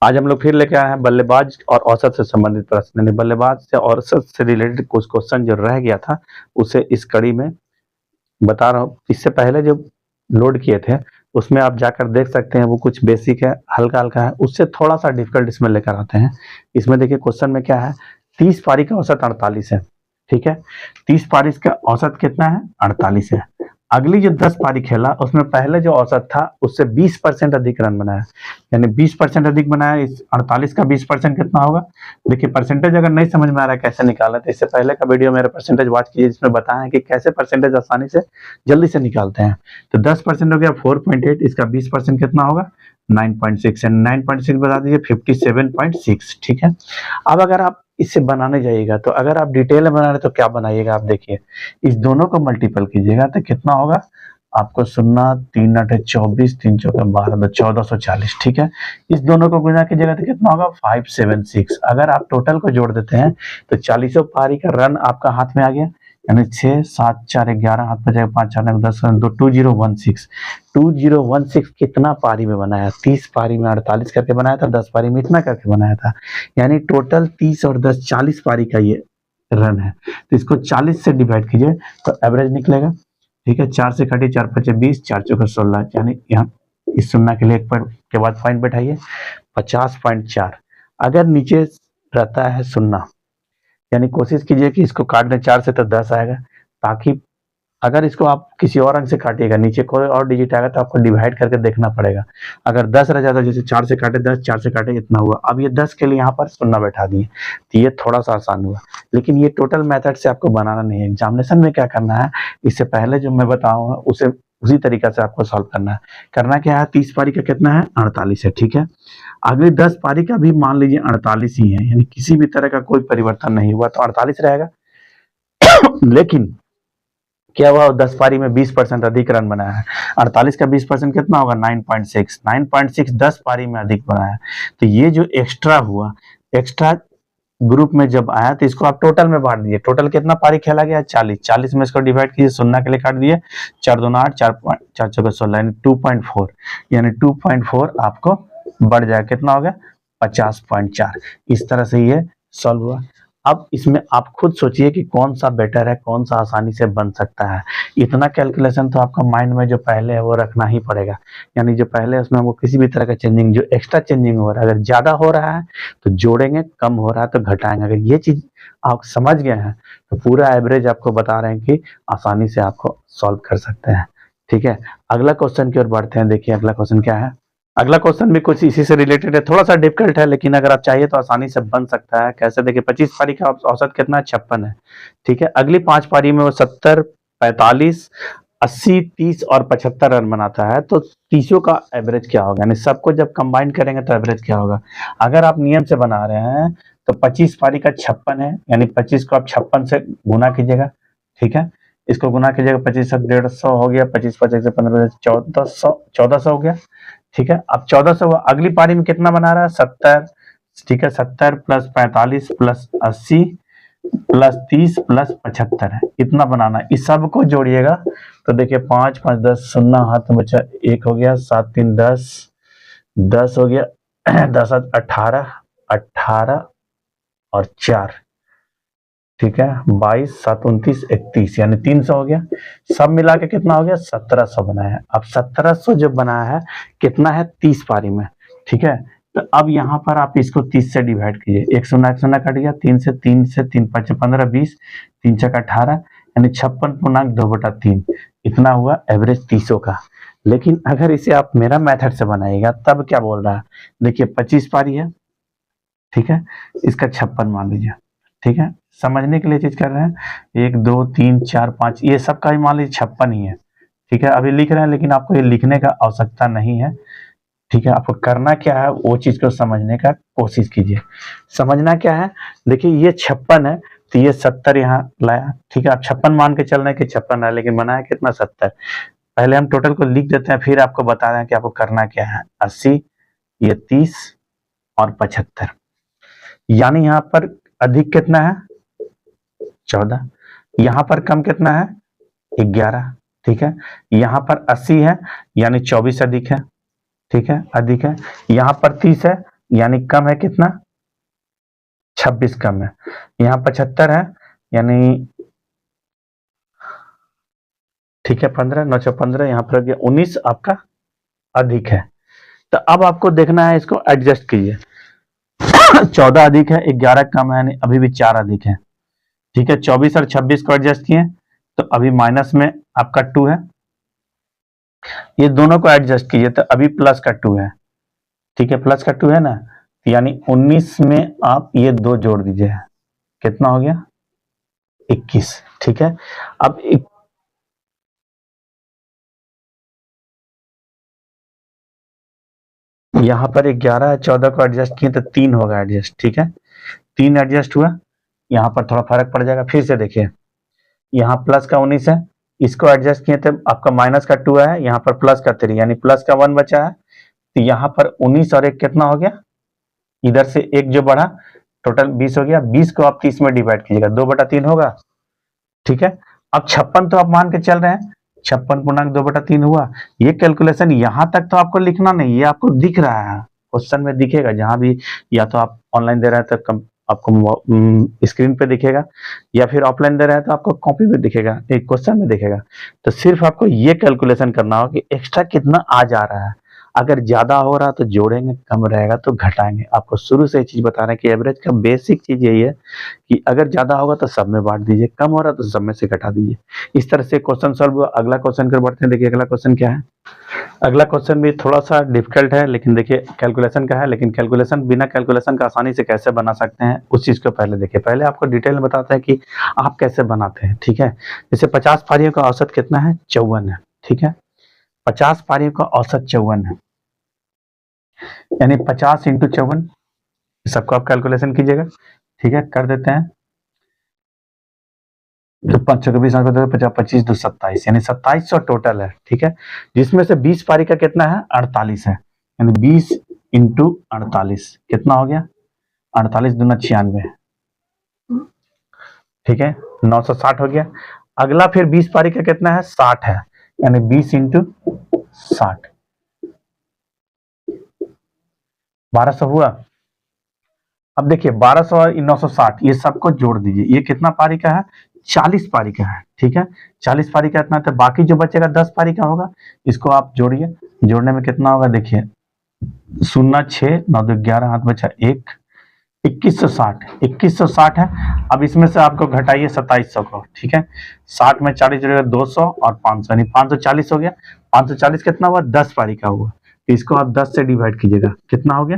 आज हम लोग फिर लेके आए हैं बल्लेबाज और औसत से संबंधित प्रश्न, यानी बल्लेबाज से औसत से रिलेटेड कुछ क्वेश्चन जो रह गया था उसे इस कड़ी में बता रहा हूँ। इससे पहले जो लोड किए थे उसमें आप जाकर देख सकते हैं, वो कुछ बेसिक है, हल्का हल्का है, उससे थोड़ा सा डिफिकल्ट इसमें लेकर आते हैं। इसमें देखिए क्वेश्चन में क्या है, 30 पारी का औसत 48 है। ठीक है, 30 पारी का औसत कितना है, 48 है। अगली जो 10 पारी खेला उसमें पहले जो औसत था उससे 20% अधिक रन बनाया, यानी 20% अधिक बनाया। इस 48 का 20% कितना होगा, देखिए परसेंटेज अगर नहीं समझ में आ रहा है कैसे निकालना, तो इससे पहले का वीडियो मेरा परसेंटेज वॉच कीजिए, जिसमें बताया है कि कैसे परसेंटेज आसानी से जल्दी से निकालते हैं। तो 10% हो गया 4.8, इसका 20% कितना होगा 9.6, 9.6 बता दीजिए 57.6। ठीक है, अब अगर आप इसे बनाने जाइएगा तो अगर आप डिटेल में बना रहे तो क्या बनाइएगा, आप देखिए इस दोनों को मल्टीपल कीजिएगा तो कितना होगा आपको, 0 3 8 24 3 चौके 12 1440। ठीक है, इस दोनों को गुना कीजिएगा तो कितना होगा 576। अगर आप टोटल को जोड़ देते हैं तो 40 पारी का रन आपका हाथ में आ गया, यानी 6 7 4 11 हाथ में जाएगा, 5 4 9 10 2 2016। 2016 कितना पारी में बनाया, 30 पारी में 48 करके बनाया था, 10 पारी में इतना करके बनाया था, यानी टोटल 30 और 10 40 पारी का ये रन है। तो इसको 40 से डिवाइड कीजिए तो एवरेज निकलेगा। ठीक है, 4 से काटिए, 4 5 20, 4 चौके 16, यानी यहाँ इस सुन्ना के लिए एक पॉइंट के बाद पॉइंट बैठाइए, 50.4। अगर नीचे रहता है सुन्ना, यानी कोशिश कीजिए कि इसको काट दें 4 से तो 10 आएगा, ताकि अगर इसको आप किसी और अंक से काटिएगा, नीचे कोई और डिजिट आएगा तो आपको डिवाइड करके देखना पड़ेगा। अगर 10 रह जाता, जैसे 4 से काटे 10, 4 से काटे इतना हुआ, अब ये 10 के लिए यहाँ पर सुन्ना बैठा दिए, तो ये थोड़ा सा आसान हुआ। लेकिन ये टोटल मेथड से आपको बनाना नहीं है, एग्जामिनेशन में क्या करना है, इससे पहले जो मैं बताऊंगा उसे उसी तरीका से आपको सॉल्व करना है। करना क्या है, 30 पारी का कितना है 48 है। ठीक है, अगली 10 पारी का भी मान लीजिए 48 ही है, यानी किसी भी तरह का कोई परिवर्तन नहीं हुआ तो 48 रहेगा। लेकिन क्या हुआ, 10 पारी में 20% अधिक रन बनाया है, 48 का 20% कितना होगा 9.6, 9.6 10 पारी में अधिक बनाया। तो ये जो एक्स्ट्रा हुआ, एक्स्ट्रा ग्रुप में जब आया तो इसको आप टोटल में बांट दिए। टोटल कितना पारी खेला गया 40, 40 में इसको डिवाइड कीजिए, सुन्ना के लिए काट दिए, 4 2 8, 4 चौके 16, यानी 2.4, यानी 2.4 आपको बढ़ जाए, कितना हो गया 50.4। इस तरह से ये सॉल्व हुआ। अब इसमें आप खुद सोचिए कि कौन सा बेटर है, कौन सा आसानी से बन सकता है। इतना कैलकुलेशन तो आपका माइंड में जो पहले है वो रखना ही पड़ेगा, यानी जो पहले है उसमें वो किसी भी तरह का चेंजिंग, जो एक्स्ट्रा चेंजिंग हो रहा है, अगर ज्यादा हो रहा है तो जोड़ेंगे, कम हो रहा है तो घटाएंगे। अगर ये चीज आप समझ गए हैं तो पूरा एवरेज आपको बता रहे हैं कि आसानी से आपको सॉल्व कर सकते हैं। ठीक है, अगला क्वेश्चन की ओर बढ़ते हैं। देखिए अगला क्वेश्चन क्या है, अगला क्वेश्चन भी कुछ इसी से रिलेटेड है, थोड़ा सा डिफिकल्ट है, लेकिन अगर आप चाहिए तो आसानी से बन सकता है। कैसे, देखिए 25 पारी का औसत कितना है 56 है। ठीक है, अगली 5 पारी में वो 70 45 80 30 और 75 रन बनाता है, तो तीसों का एवरेज क्या होगा, यानी सबको जब कंबाइन करेंगे तो एवरेज क्या होगा। अगर आप नियम से बना रहे हैं तो 25 पारी का 56 है, यानी 25 को आप 56 से गुना कीजिएगा। ठीक है, इसको गुना कीजिएगा, 25 से 150 हो गया, 25 25 से 15 1400 हो गया। ठीक है, अब 1400 हुआ, अगली पारी में कितना बना रहा है 70। ठीक है, 70 प्लस 45 प्लस 80 प्लस 30 प्लस 75 है, इतना बनाना है। इस सब को जोड़िएगा तो देखिए 5 5 10, सुन्ना हाथ में बचा, 1 हो गया, 7 3 10, 10 हो गया, 10 18, 18 और 4, ठीक है 22 7 29 31, यानी 300 हो गया। सब मिला के कितना हो गया 1700 बनाया है। अब 1700 जो बनाया है कितना है 30 पारी में। ठीक है, तो अब यहाँ पर आप इसको 30 से डिवाइड कीजिए, एक सुना कट गया, 3 से 3 5 15 20, 3 6 18, यानी 56.2/3 इतना हुआ एवरेज 30 का। लेकिन अगर इसे आप मेरा मेथड से बनाइएगा तब क्या बोल रहा है, देखिए 25 पारी है, ठीक है, इसका 56 मान लीजिए। ठीक है, समझने के लिए चीज कर रहे हैं, 1 2 3 4 5, ये सब का भी मान लीजिए 56 ही है। ठीक है, अभी लिख रहे हैं लेकिन आपको ये लिखने का आवश्यकता नहीं है। ठीक है, आपको करना क्या है वो चीज को समझने का कोशिश कीजिए। समझना क्या है, देखिए ये 56 है तो ये 70 यहाँ लाया। ठीक है, आप 56 मान के चल रहे हैं कि 56 है, लेकिन बनाया कितना 70। पहले हम टोटल को लिख देते हैं, फिर आपको बता रहे हैं कि आपको करना क्या है। 80, ये 30 और 75, यानी यहाँ पर अधिक कितना है 14, यहाँ पर कम कितना है 11। ठीक है, यहाँ पर 80 है यानी 24 अधिक है। ठीक है, अधिक है, यहाँ पर 30 है यानी कम है कितना, 26 कम है, यहाँ 75 है, यानी ठीक है 15, 9 × 15, यहाँ पर 19 आपका अधिक है। तो अब आपको देखना है, इसको एडजस्ट कीजिए। 14 अधिक है, 11 कम है, यानी अभी भी 4 अधिक है। ठीक है, 24 और 26 को एडजस्ट किए तो अभी माइनस में आपका 2 है। ये दोनों को एडजस्ट कीजिए तो अभी प्लस का 2 है। ठीक है, प्लस का 2 है ना, यानी 19 में आप ये 2 जोड़ दीजिए, कितना हो गया, 21। ठीक है, अब यहाँ पर 11 14 को एडजस्ट किए तो 3 होगा एडजस्ट। ठीक है, 3 एडजस्ट हुआ, यहाँ पर थोड़ा फर्क पड़ जाएगा। फिर से देखिए, यहाँ प्लस का 19 है, इसको एडजस्ट किए तो आपका माइनस का 2 है, यहाँ पर प्लस का 3, यानी प्लस का 1 बचा है। तो यहाँ पर 19 और 1 कितना हो गया, इधर से 1 जो बढ़ा, टोटल 20 हो गया। 20 को आप 30 में डिवाइड कीजिएगा, 2/3 होगा। ठीक है, अब 56 तो आप मान के चल रहे हैं, 56 पूर्णांक 2/3 हुआ। ये कैलकुलेशन यहाँ तक तो आपको लिखना नहीं, ये आपको दिख रहा है, क्वेश्चन में दिखेगा जहां भी, या तो आप ऑनलाइन दे रहे हैं तो आपको स्क्रीन पे दिखेगा, या फिर ऑफलाइन दे रहे हैं तो आपको कॉपी पे दिखेगा, एक क्वेश्चन में दिखेगा। तो सिर्फ आपको ये कैलकुलेशन करना होगा कि एक्स्ट्रा कितना आ जा रहा है। अगर ज्यादा हो रहा तो जोड़ेंगे, कम रहेगा तो घटाएंगे। आपको शुरू से ये चीज बता रहे हैं कि एवरेज का बेसिक चीज यही है कि अगर ज्यादा होगा तो सब में बांट दीजिए, कम हो रहा तो सब में से घटा दीजिए। इस तरह से क्वेश्चन सॉल्व हुआ। अगला क्वेश्चन कर बढ़ते हैं। देखिए अगला क्वेश्चन क्या है। अगला क्वेश्चन भी थोड़ा सा डिफिकल्ट है, लेकिन देखिए कैलकुलेशन का है, लेकिन कैलकुलेशन बिना कैलकुलेशन का आसानी से कैसे बना सकते हैं उस चीज को पहले देखिए। पहले आपको डिटेल में बताते हैं कि आप कैसे बनाते हैं। ठीक है, जैसे 50 पारियों का औसत कितना है, 54 है। ठीक है, 50 पारियों का औसत 54 है, यानी 50 × 54, सबको आप कैलकुलेशन कीजिएगा। ठीक है, कर देते हैं। तो 5 × 20 50, 25 2 27, यानी 2700 टोटल है। ठीक है, जिसमें से 20 पारी का कितना है, 48 है, यानी 20 × 48 कितना हो गया, 48 दूना 96। ठीक है, 960 हो गया। अगला फिर 20 पारी का कितना है, 60 है, यानी 20 × 60, 1200 हुआ। अब देखिए 1200 और 960 ये सबको जोड़ दीजिए, ये कितना पारी का है, 40 पारी का है। ठीक है, 40 पारी का इतना, तो बाकी जो बचेगा 10 पारी का होगा, इसको आप जोड़िए। जोड़ने में कितना होगा, देखिए 0 6 9 2 11, हाथ बचा 1, 2160, 2160 है। अब इसमें से आपको घटाइए 2700 को। ठीक है, 60 में 40 जोड़ेगा 200 और 500, यानी 540 हो गया। 540 कितना हुआ, 10 पारी का हुआ। तो इसको आप 10 से डिवाइड कीजिएगा, कितना हो गया,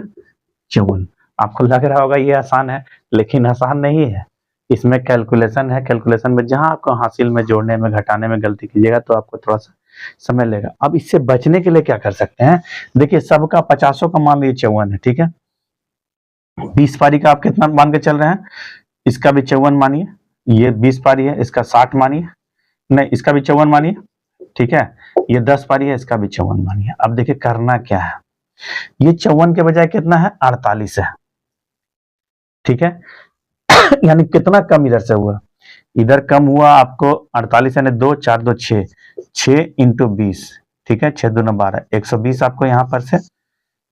54। आपको लग रहा होगा ये आसान है, लेकिन आसान नहीं है, इसमें कैलकुलेशन है। कैलकुलेशन में जहां आपको हासिल में, जोड़ने में, घटाने में गलती कीजिएगा तो आपको थोड़ा सा समय लेगा। अब इससे बचने के लिए क्या कर सकते हैं, देखिए सबका 50 का मान लीजिए 54 है। ठीक है, 20 पारी का आप कितना मान के चल रहे हैं, इसका भी 54 मानिए। ये 20 पारी है, इसका 60 मानिए, नहीं इसका भी 54 मानिए। ठीक है, ये 10 पारी है, इसका भी 54 मानिए। अब देखिए करना क्या है, ये 54 के बजाय कितना है, 48 है। ठीक है, यानी कितना कम इधर से हुआ, इधर कम हुआ आपको 48, यानी 2 4 2 6, 6 × 20। ठीक है, 6 2 9 12, 120 आपको यहाँ पर से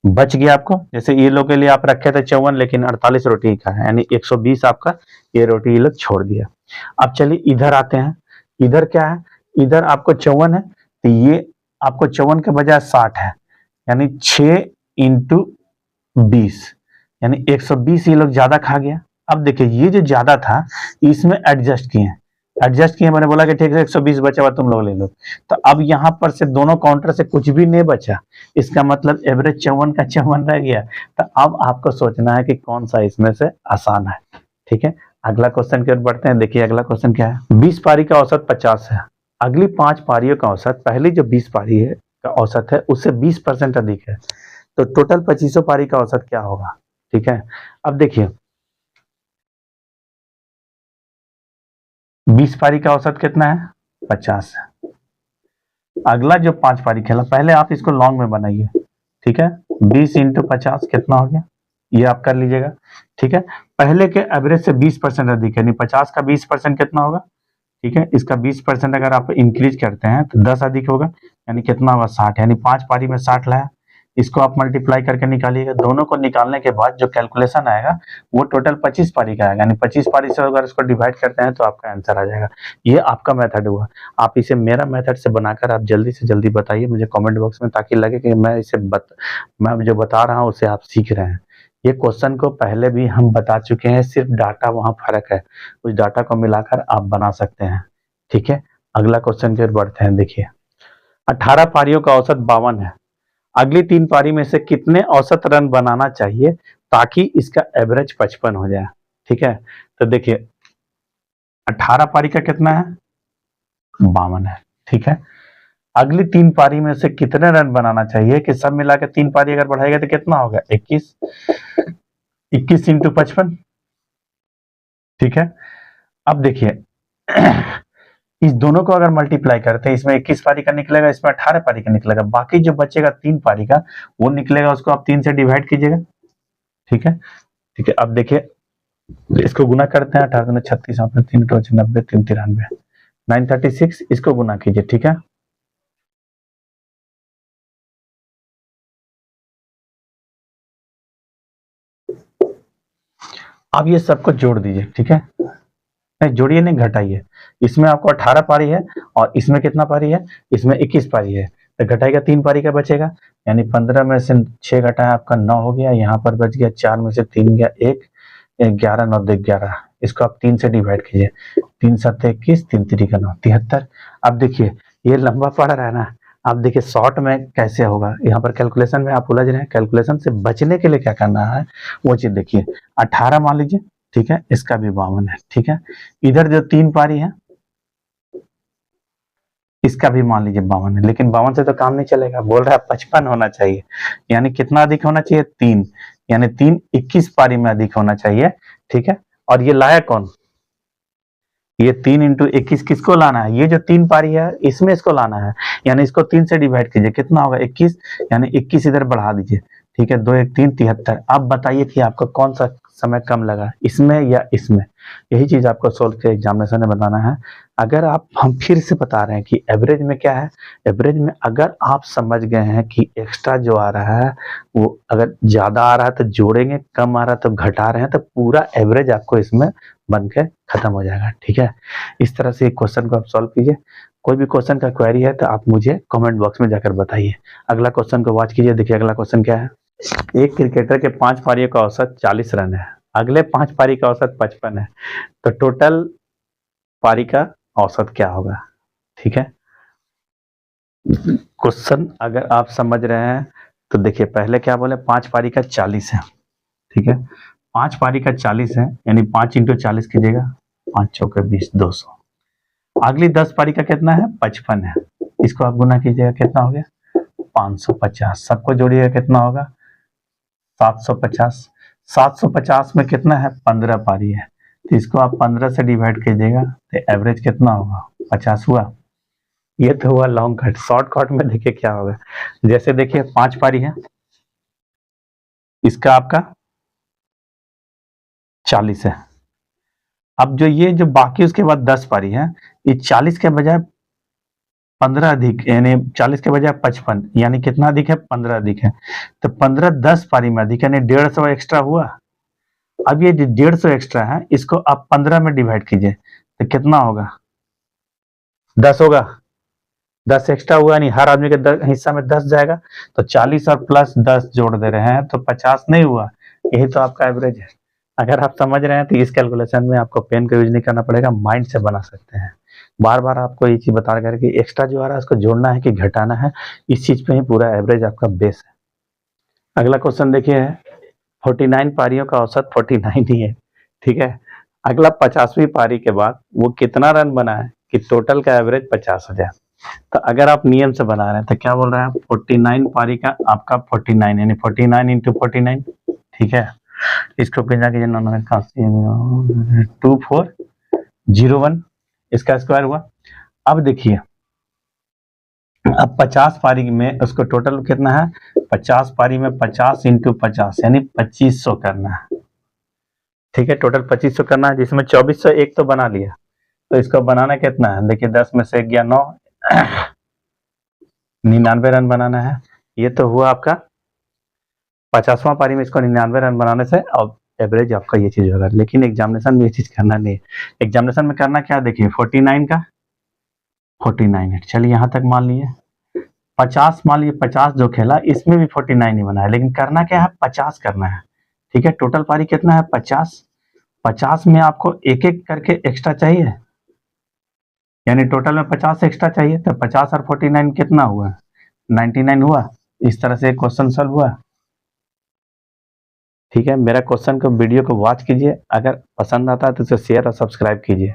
बच गया। आपको जैसे ये लोग के लिए आप रखे थे 54, लेकिन 48 रोटी का है, यानी 120 आपका ये रोटी ये लोग छोड़ दिया। अब चलिए इधर आते हैं, इधर क्या है, इधर आपको 54 है, तो ये आपको 54 के बजाय 60 है, यानी 6 × 20, यानी 120 ये लोग ज्यादा खा गया। अब देखिए ये जो ज्यादा था इसमें एडजस्ट किए, मैंने बोला कि ठीक है 120 बचा हुआ तुम लोग ले लो। तो अब यहाँ पर से दोनों काउंटर से कुछ भी नहीं बचा, इसका मतलब एवरेज 54 का 54 रह गया। तो अब आपको सोचना है कि कौन सा इसमें से आसान है। ठीक है, अगला क्वेश्चन की ओर बढ़ते हैं। देखिए अगला क्वेश्चन क्या है, 20 पारी का औसत 50 है, अगली 5 पारियों का औसत पहली जो 20 पारी है का औसत है उससे 20% अधिक है, तो टोटल 2500 पारी का औसत क्या होगा। ठीक है, अब देखिए 20 पारी का औसत कितना है, 50 है। अगला जो 5 पारी खेला, पहले आप इसको लॉन्ग में बनाइए। ठीक है, 20 × 50 कितना हो गया, ये आप कर लीजिएगा। ठीक है, पहले के एवरेज से 20% अधिक है, यानी 50 का 20% कितना होगा। ठीक है, इसका 20% अगर आप इंक्रीज करते हैं तो 10 अधिक होगा, यानी कितना होगा, 60, यानी 5 पारी में 60 लाया। इसको आप मल्टीप्लाई करके निकालिएगा। दोनों को निकालने के बाद जो कैलकुलेशन आएगा वो टोटल 25 पारी का आएगा, यानी 25 पारी से अगर इसको डिवाइड करते हैं तो आपका आंसर आ जाएगा। ये आपका मेथड हुआ। आप इसे मेरा मेथड से बनाकर आप जल्दी से जल्दी बताइए मुझे कमेंट बॉक्स में, ताकि लगे कि मैं जो बता रहा हूँ उसे आप सीख रहे हैं। ये क्वेश्चन को पहले भी हम बता चुके हैं, सिर्फ डाटा वहाँ फर्क है, उस डाटा को मिलाकर आप बना सकते हैं। ठीक है, अगला क्वेश्चन की ओर बढ़ते हैं। देखिए 18 पारियों का औसत 52 है। अगली 3 पारी में से कितने औसत रन बनाना चाहिए ताकि इसका एवरेज 55 हो जाए। ठीक है, तो देखिए 18 पारी का कितना है, 52 है। ठीक है, अगली 3 पारी में से कितने रन बनाना चाहिए कि सब मिला के 3 पारी अगर बढ़ाएगा तो कितना होगा, 21, 21 इंटू 55। ठीक है, अब देखिए इस दोनों को अगर मल्टीप्लाई करते हैं, इसमें 21 पारी का निकलेगा, इसमें 18 पारी का निकलेगा, बाकी जो बचेगा 3 पारी का वो निकलेगा, उसको आप 3 से डिवाइड कीजिएगा। ठीक है, ठीक है, अब देखिए इसको गुना करते हैं, 18 36, 3 90, 3 93, 936, इसको गुना कीजिए। ठीक है, अब ये सबको जोड़ दीजिए। ठीक है, नहीं जोड़िए नहीं, घटाइए। इसमें आपको 18 पारी है और इसमें कितना पारी है, इसमें 21 पारी है, तो घटाएगा 3 पारी का बचेगा, यानी 15 में से 6 घटाया आपका 9 हो गया, यहाँ पर बच गया 4 में से 3 गया 1, 11 9 दे 11, इसको आप 3 से डिवाइड कीजिए, 3 7 21, 3 3 का 9 73। अब देखिए ये लंबा पड़ रहा है ना, आप देखिए शॉर्ट में कैसे होगा, यहाँ पर कैलकुलेशन में आप उलझ रहे हैं, कैलकुलेशन से बचने के लिए क्या करना है वो चीज देखिए। 18 मान लीजिए, ठीक है, इसका भी 52 है। ठीक है, इधर जो 3 पारी है इसका भी मान लीजिए 52 है, लेकिन 52 से तो काम नहीं चलेगा, बोल रहा है 55 होना चाहिए, यानी कितना अधिक होना चाहिए, 3, यानी 3 21 पारी में अधिक होना चाहिए। ठीक है, और ये लाया कौन, ये 3 इंटू 21 किसको लाना है, ये जो 3 पारी है इसमें इसको लाना है, यानी इसको 3 से डिवाइड कीजिए, कितना होगा 21, यानी 21 इधर बढ़ा दीजिए। ठीक है, 2 1 3 73। अब बताइए कि आपको कौन सा समय कम लगा, इसमें या इसमें, यही चीज आपको सोल्व के एग्जामिनेशन में बताना है। अगर आप, हम फिर से बता रहे हैं कि एवरेज में क्या है, एवरेज में अगर आप समझ गए हैं कि एक्स्ट्रा जो आ रहा है वो अगर ज्यादा आ रहा है तो जोड़ेंगे, कम आ रहा है तो घटा रहे हैं, तो पूरा एवरेज आपको इसमें बन के खत्म हो जाएगा। ठीक है, इस तरह से एक क्वेश्चन को आप सॉल्व कीजिए। कोई भी क्वेश्चन का क्वेरी है तो आप मुझे कमेंट बॉक्स में जाकर बताइए। अगला क्वेश्चन को वॉच कीजिए। देखिए अगला क्वेश्चन क्या है, एक क्रिकेटर के 5 पारियों का औसत 40 रन है, अगले 5 पारी का औसत 55 है, तो टोटल पारी का औसत क्या होगा। ठीक है, क्वेश्चन अगर आप समझ रहे हैं तो देखिए पहले क्या बोले, 5 पारी का 40 है। ठीक है, 5 पारी का 40 है, यानी 5 इंटू 40 कीजिएगा, 5 चौके 20, 200। अगली 10 पारी का कितना है, 55 है, इसको आप गुना कीजिएगा, कितना हो गया 550, सबको जोड़िएगा कितना होगा 750, 750 में कितना है 15 पारी है, तो इसको आप 15 से डिवाइड कीजिएगा, तो एवरेज कितना होगा 50 हुआ। ये तो हुआ लॉन्ग कट। शॉर्ट कट में देखिए क्या होगा, जैसे देखिए 5 पारी है, इसका आपका 40 है, अब जो ये जो बाकी उसके बाद 10 पारी है, ये 40 के बजाय 15 अधिक, यानी 40 के बजाय 55, यानी कितना अधिक है 15 अधिक है, तो 15 10 पारी में अधिक, यानी 150 एक्स्ट्रा हुआ। अब ये जो 150 एक्स्ट्रा है इसको आप 15 में डिवाइड कीजिए, तो कितना होगा 10 होगा, 10 एक्स्ट्रा हुआ, नहीं हर आदमी के हिस्सा में 10 जाएगा, तो 40 और प्लस 10 जोड़ दे रहे हैं तो 50 नहीं हुआ, यही तो आपका एवरेज है। अगर आप समझ रहे हैं तो इस कैलकुलेशन में आपको पेन का यूज नहीं करना पड़ेगा, माइंड से बना सकते हैं। बार बार आपको ये चीज बता कर कि एक्स्ट्रा जो आ रहा है उसको जोड़ना है कि घटाना है, इस चीज पे ही पूरा एवरेज आपका बेस है। अगला क्वेश्चन देखिए, 49 पारियों का औसत 49 ही है। ठीक है, अगला 50वीं पारी के बाद वो कितना रन बना है कि टोटल का एवरेज 50 हो जाए। तो अगर आप नियम से बना रहे हैं तो क्या बोल रहे हैं, 49 पारी का आपका 49, यानी 49 इंटू 49। ठीक है, इसको पिंजा कीजिए, 2401, इसका स्क्वायर हुआ। अब देखिए अब 50 पारी में उसको टोटल कितना है, 50 पारी में 50 इंटू 50 यानी 2500 करना है। ठीक है, टोटल 2500 करना है, जिसमें 2401 तो बना लिया, तो इसको बनाना कितना है, देखिए 10 में से 1 गया 9, 99 रन बनाना है। ये तो हुआ आपका 50वां पारी में इसको 99 रन बनाने से अब एवरेज आपका ये चीज होगा, लेकिन एग्जामिनेशन में ये चीज करना नहीं है। एग्जामिनेशन में करना क्या, देखिए 49 का 49 है, चलिए यहाँ तक मान लिए। 50 मान लिए, 50 जो खेला इसमें भी 49 ही बना है, लेकिन करना क्या है, 50 करना है। ठीक है, टोटल पारी कितना है 50। 50 में आपको एक एक करके एक्स्ट्रा चाहिए, यानी टोटल में 50 एक्स्ट्रा चाहिए, तो 50 और 49 कितना हुआ, 99 हुआ। इस तरह से क्वेश्चन सॉल्व हुआ। ठीक है, मेरा क्वेश्चन को वीडियो को वॉच कीजिए, अगर पसंद आता है तो इसे शेयर और सब्सक्राइब कीजिए।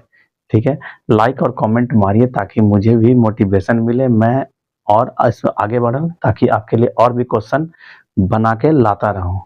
ठीक है, लाइक और कमेंट मारिए ताकि मुझे भी मोटिवेशन मिले, मैं और इसमें आगे बढ़ूं, ताकि आपके लिए और भी क्वेश्चन बना के लाता रहूं।